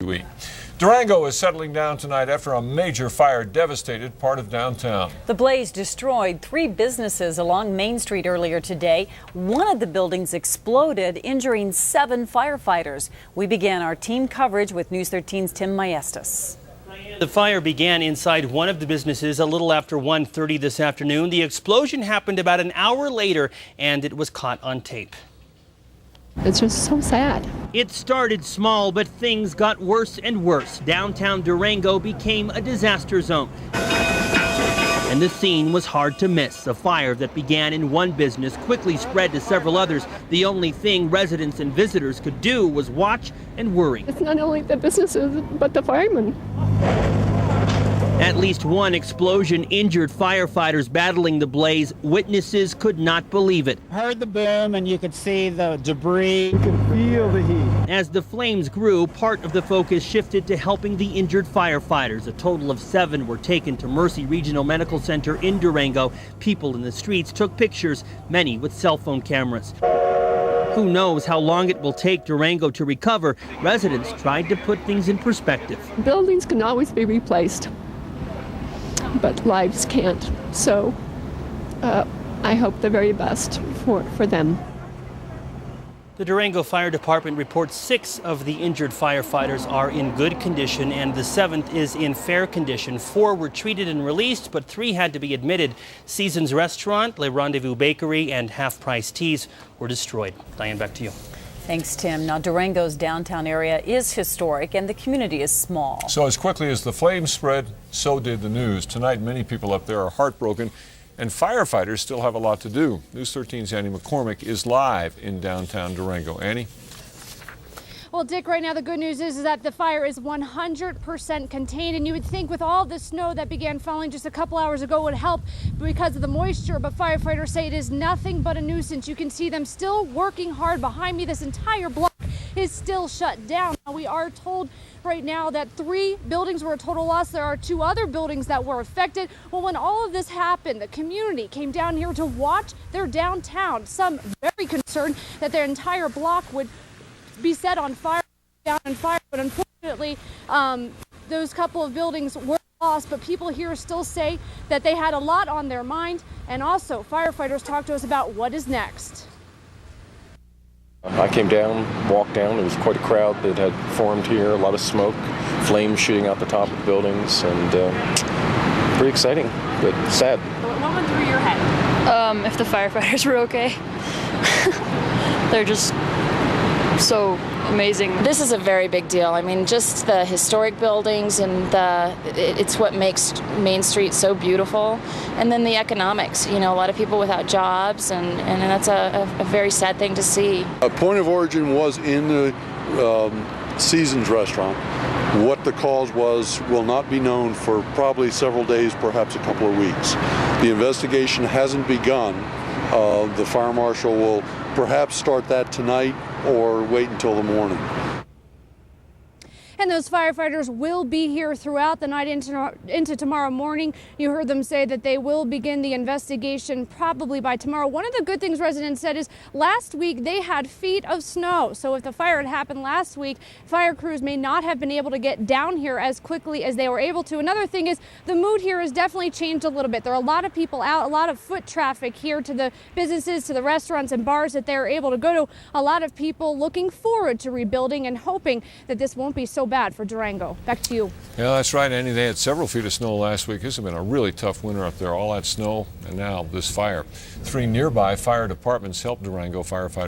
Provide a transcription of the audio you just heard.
KRQE. Durango is settling down tonight after a major fire devastated part of downtown. The blaze destroyed 3 businesses along Main Street earlier today. One of the buildings exploded, injuring 7 firefighters. We began our team coverage with News 13's Tim Maestas. The fire began inside one of the businesses a little after 1:30 this afternoon. The explosion happened about an hour later, and it was caught on tape. It's just so sad. It started small, but things got worse and worse. Downtown Durango became a disaster zone. And the scene was hard to miss. A fire that began in one business quickly spread to several others. The only thing residents and visitors could do was watch and worry. It's not only the businesses, but the firemen. At least one explosion injured firefighters battling the blaze. Witnesses could not believe it. Heard the boom and you could see the debris. You could feel the heat. As the flames grew, part of the focus shifted to helping the injured firefighters. A total of 7 were taken to Mercy Regional Medical Center in Durango. People in the streets took pictures, many with cell phone cameras. Who knows how long it will take Durango to recover? Residents tried to put things in perspective. Buildings can always be replaced, but lives can't. So I hope the very best for them. The Durango Fire Department reports 6 of the injured firefighters are in good condition and the 7th is in fair condition. 4 were treated and released, but 3 had to be admitted. Seasons Restaurant, Le Rendezvous Bakery, and Half Price Teas were destroyed. Diane, back to you. Thanks, Tim. Now, Durango's downtown area is historic and the community is small. So as quickly as the flames spread, so did the news. Tonight, many people up there are heartbroken, and firefighters still have a lot to do. News 13's Annie McCormick is live in downtown Durango. Annie? Well, Dick, right now the good news is that the fire is 100% contained, and you would think with all the snow that began falling just a couple hours ago would help because of the moisture, but firefighters say it is nothing but a nuisance. You can see them still working hard behind me. This entire block is still shut down. We are told right now that 3 buildings were a total loss. There are 2 other buildings that were affected. Well, when all of this happened, the community came down here to watch their downtown. Some very concerned that their entire block would be set on fire, down in fire, but unfortunately those couple of buildings were lost. But people here still say that they had a lot on their mind, and also firefighters talked to us about what is next. I came down, walked down. There was quite a crowd that had formed here, a lot of smoke, flames shooting out the top of the buildings, and pretty exciting, but sad. What went through your head? If the firefighters were okay. They're just so amazing. This is a very big deal. I mean, just the historic buildings and it's what makes Main Street so beautiful. And then the economics, you know, a lot of people without jobs, and that's a very sad thing to see. A point of origin was in the Seasons restaurant. What the cause was will not be known for probably several days, perhaps a couple of weeks. The investigation hasn't begun. The fire marshal will perhaps start that tonight or wait until the morning. And those firefighters will be here throughout the night into tomorrow morning. You heard them say that they will begin the investigation probably by tomorrow. One of the good things residents said is last week they had feet of snow. So if the fire had happened last week, fire crews may not have been able to get down here as quickly as they were able to. Another thing is the mood here has definitely changed a little bit. There are a lot of people out, a lot of foot traffic here to the businesses, to the restaurants and bars that they're able to go to. A lot of people looking forward to rebuilding and hoping that this won't be so bad for Durango. Back to you. Yeah, that's right, Annie. They had several feet of snow last week. This has been a really tough winter up there. All that snow and now this fire. 3 nearby fire departments helped Durango firefighters.